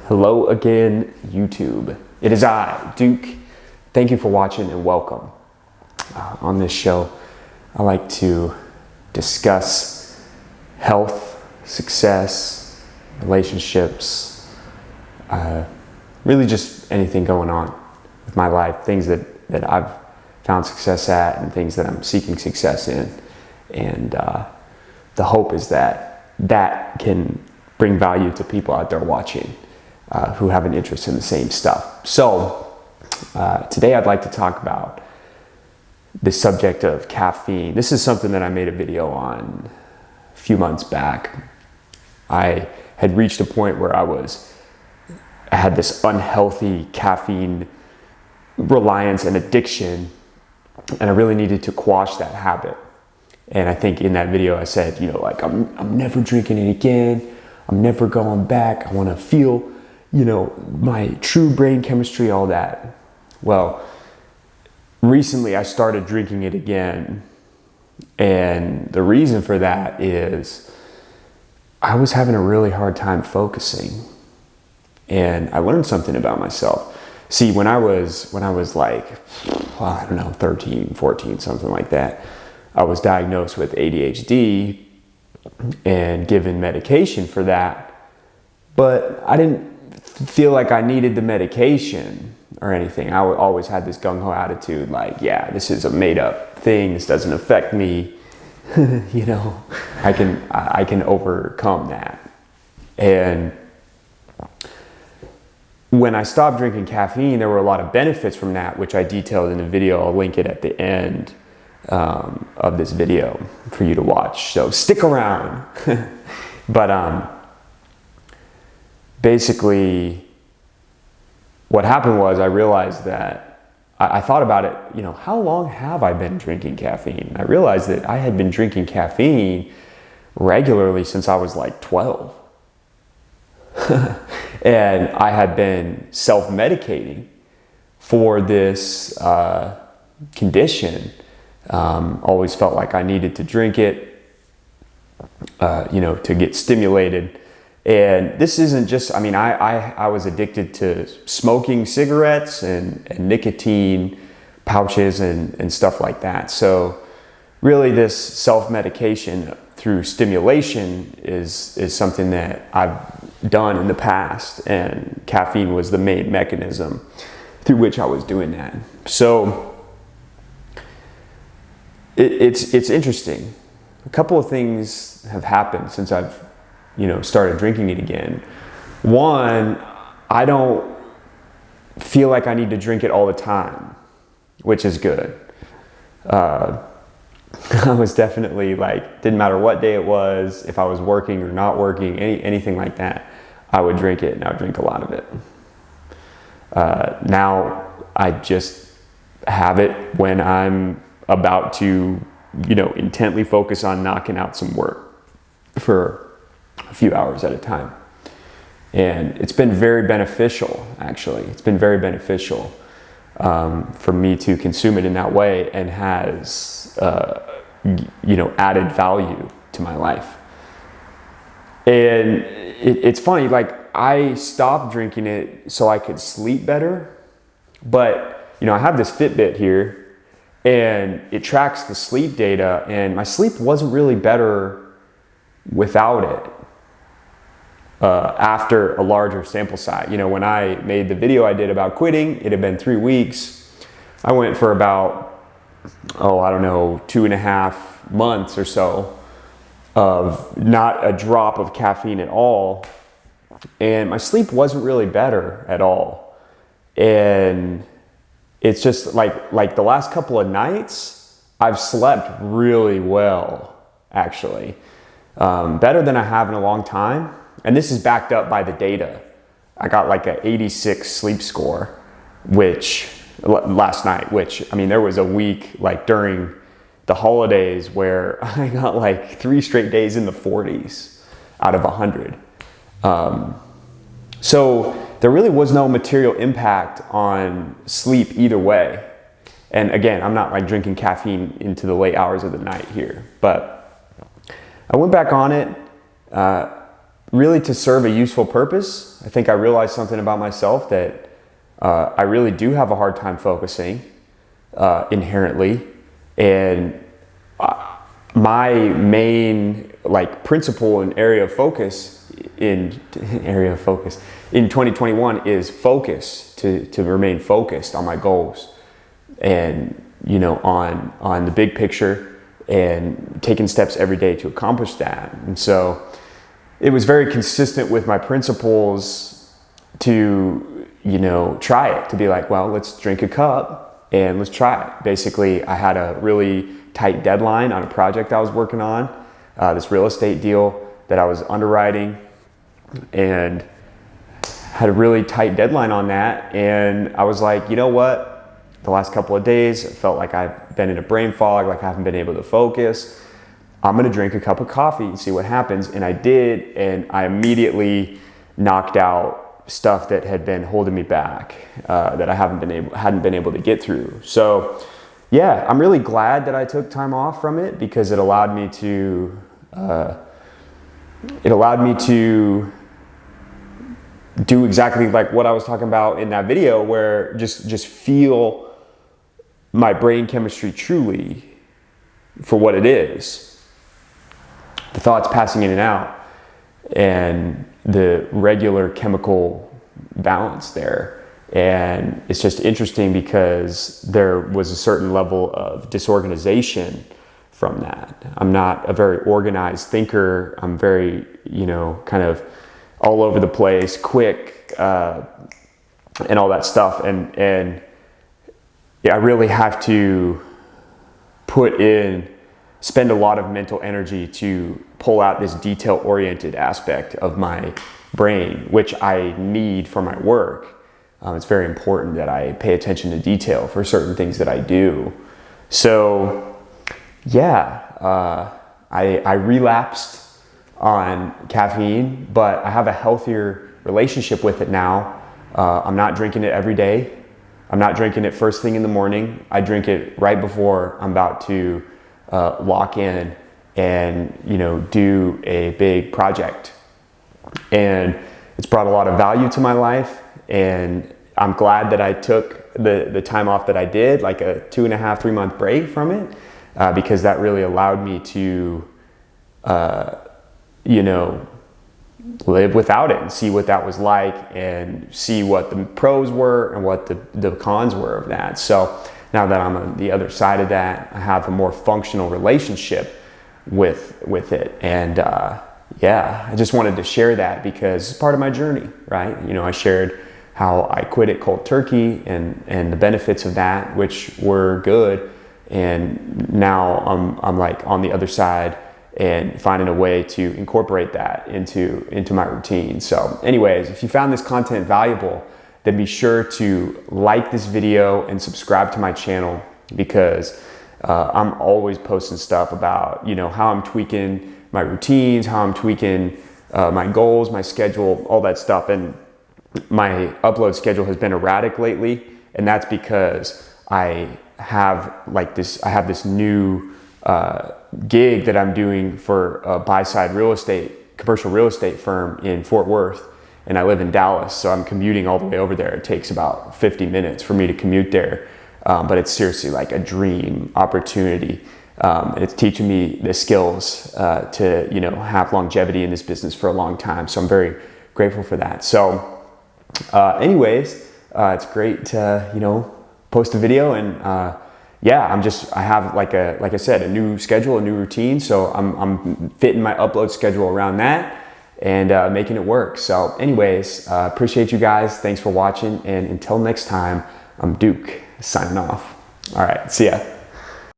Hello again, YouTube. It is I, Duke. Thank you for watching and welcome. On this show, I like to discuss health, success, relationships, really just anything going on with my life, things that I've found success at and things that I'm seeking success in. And the hope is that that can bring value to people out there watching who have an interest in the same stuff. So today I'd like to talk about the subject of caffeine. This is something that I made a video on a few months back. I had reached a point where I had this unhealthy caffeine reliance and addiction, and I really needed to quash that habit. And I think in that video I said, I'm never drinking it again. I'm never going back. I want to feel, my true brain chemistry, all that. Well, recently I started drinking it again. And the reason for that is I was having a really hard time focusing. And I learned something about myself. See, when I was like, 13, 14, something like that, I was diagnosed with ADHD and given medication for that. But I didn't feel like I needed the medication or anything. I always had this gung-ho attitude like, yeah, this is a made-up thing. This doesn't affect me. I can overcome that. And when I stopped drinking caffeine, there were a lot of benefits from that, which I detailed in the video. I'll link it at the end of this video for you to watch. So stick around. But basically what happened was I realized that I thought about it, how long have I been drinking caffeine? I realized that I had been drinking caffeine regularly since I was like 12. And I had been self-medicating for this condition. Always felt like I needed to drink it, to get stimulated. And this isn't just, I was addicted to smoking cigarettes and nicotine pouches and stuff like that. So really this self-medication through stimulation is something that I've done in the past, and caffeine was the main mechanism through which I was doing that. So it's interesting. A couple of things have happened since I've started drinking it again. One, I don't feel like I need to drink it all the time, which is good. I was definitely didn't matter what day it was, if I was working or not working, anything like that, I would drink it, and I would drink a lot of it. Now I just have it when I'm about to, intently focus on knocking out some work for a few hours at a time. And it's been very beneficial, actually. It's been very beneficial for me to consume it in that way, and has, added value to my life. And it's funny, I stopped drinking it so I could sleep better. But, I have this Fitbit here, and it tracks the sleep data, and my sleep wasn't really better without it. After a larger sample size. When I made the video I did about quitting, it had been 3 weeks. I went for about, 2.5 months or so of not a drop of caffeine at all. And my sleep wasn't really better at all. And it's just like the last couple of nights, I've slept really well, actually. Better than I have in a long time. And this is backed up by the data. I got an 86 sleep score, last night, there was a week during the holidays where I got 3 straight days in the 40s out of 100. So there really was no material impact on sleep either way. And again, I'm not drinking caffeine into the late hours of the night here, but I went back on it. really to serve a useful purpose. I think I realized something about myself, that I really do have a hard time focusing inherently. And my main principle and area of focus in 2021 is focus, to remain focused on my goals, and on the big picture, and taking steps every day to accomplish that. And so it was very consistent with my principles to try it, to be like, well, let's drink a cup and let's try it. Basically, I had a really tight deadline on a project I was working on, this real estate deal that I was underwriting, and had a really tight deadline on that. And I was like, you know what? The last couple of days, it felt like I've been in a brain fog, like I haven't been able to focus. I'm gonna drink a cup of coffee and see what happens. And I did, and I immediately knocked out stuff that had been holding me back, that I hadn't been able to get through. So yeah, I'm really glad that I took time off from it, because it allowed me to do exactly like what I was talking about in that video, where just feel my brain chemistry truly for what it is. The thoughts passing in and out, and the regular chemical balance there. And it's just interesting because there was a certain level of disorganization from that. I'm not a very organized thinker. I'm very, kind of all over the place, quick, and all that stuff. And yeah, I really have to spend a lot of mental energy to pull out this detail-oriented aspect of my brain, which I need for my work. It's very important that I pay attention to detail for certain things that I do. So yeah, I relapsed on caffeine, but I have a healthier relationship with it now. I'm not drinking it every day. I'm not drinking it first thing in the morning. I drink it right before I'm about to lock in and do a big project. And it's brought a lot of value to my life, and I'm glad that I took the time off that I did, like a 2.5-3 month break from it, because that really allowed me to live without it and see what that was like, and see what the pros were and what the cons were of that. So now that I'm on the other side of that, I have a more functional relationship with it. And yeah, I just wanted to share that because it's part of my journey, right? I shared how I quit it cold turkey and the benefits of that, which were good. And now I'm like on the other side and finding a way to incorporate that into my routine. So anyways, if you found this content valuable, then be sure to like this video and subscribe to my channel, because I'm always posting stuff about how I'm tweaking my routines, how I'm tweaking my goals, my schedule, all that stuff. And my upload schedule has been erratic lately, and that's because I have this new gig that I'm doing for a buy-side commercial real estate firm in Fort Worth, and I live in Dallas, so I'm commuting all the way over there. It takes about 50 minutes for me to commute there, but it's seriously like a dream opportunity, and it's teaching me the skills to have longevity in this business for a long time. So I'm very grateful for that. So anyways, it's great to post a video, and yeah, I have like I said, a new schedule, a new routine. So I'm fitting my upload schedule around that and making it work. So anyways, appreciate you guys. Thanks for watching. And until next time, I'm Duke signing off. All right. See ya.